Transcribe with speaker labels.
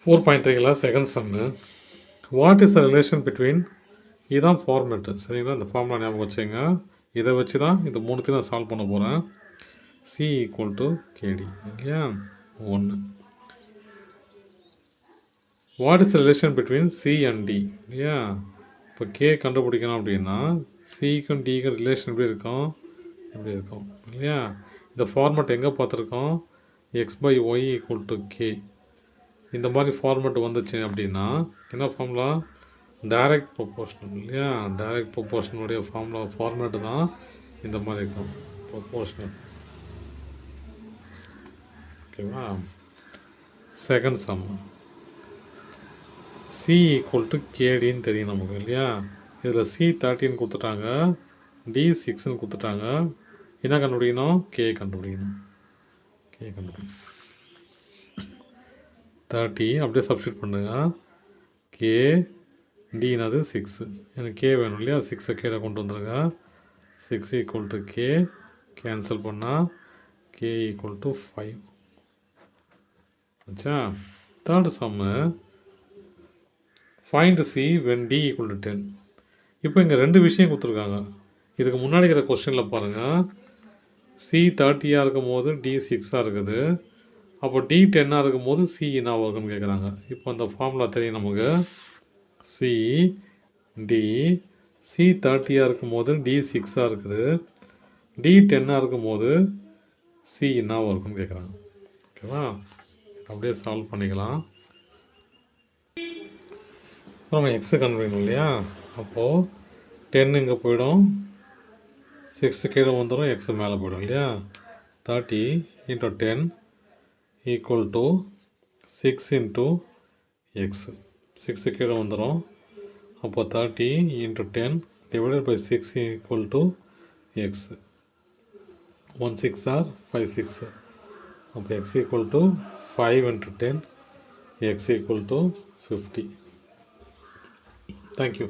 Speaker 1: 4.3 second Jammu. What is the relation between இதுதான் format சரிங்களா? இந்த ஃபார்முலா ஞாபகம் வச்சுங்க. இதை வச்சு தான் இந்த மூணுத்தையும் நான் சால்வ் பண்ண போகிறேன். C equal to K D? 1. What is the relation between C and D இல்லையா? இப்போ கே கண்டுபிடிக்கணும் அப்படின்னா சிக்கும் டிக்கும் ரிலேஷன் எப்படி இருக்கும் இல்லையா? இந்த ஃபார்மேட் எங்கே பார்த்துருக்கோம்? X by Y equal to K. இந்த மாதிரி ஃபார்மேட் வந்துச்சு அப்படின்னா என்ன ஃபார்முலா? டைரக்ட் ப்ரொபோர்ஷனல் இல்லையா? டைரக்ட் ப்ரொபோர்ஷனுடைய ஃபார்மேட்டு தான் இந்த மாதிரி இருக்கும், ப்ரொபோர்ஷனல். ஓகேவா? Second sum C equal to கேடின்னு தெரியும் நமக்கு இல்லையா? இதில் சி 13 கொடுத்துட்டாங்க, டி 6ன்னு கொடுத்துட்டாங்க. என்ன கண்டுபிடிக்கணும்? கே கண்டுபிடிக்கணும். 30 அப்படியே சப்ஸ்டியூட் பண்ணுங்க. கே டினது 6, எனக்கு கே வேணும் இல்லையா? 6 கீழே கொண்டு வந்துடுங்க. 6 ஈக்குவல் டு கே, கேன்சல் பண்ணால் கே ஈக்குவல் டு 5 ஆச்சா? Third sum find C when D equal to 10. இப்போ இங்கே 2 விஷயம் கொடுத்துருக்காங்க. இதுக்கு முன்னாடி இருக்கிற கொஸ்டினில் பாருங்கள், சி 30 இருக்கும் போது டி 6 இருக்குது. அப்போ டி 10 இருக்கும் போது சி என்ன வரும்னு கேட்குறாங்க. இப்போ அந்த ஃபார்முலா தெரியும் நமக்கு. சி டி சி 30 இருக்கும் போது டி 6 இருக்குது, டி 10 இருக்கும் போது சி என்ன இருக்குன்னு கேட்குறாங்க. ஓகேவா? அப்படியே சால்வ் பண்ணிக்கலாம். நம்ம எக்ஸு கண்டுபிடிக்கணும் இல்லையா? அப்போது 10 இங்கே போயிடும், 6 கீழே வந்துடும், எக்ஸு மேலே போயிடும் இல்லையா? 30 × 10 ஈக்குவல் டு 6 × எக்ஸ். 6 கீழே வந்துடும். அப்போ 30 × 10 divided by 6 equal to X. 1 6 or 5 6. அப்போ X equal to 5 × 10, X equal to 50. Thank you.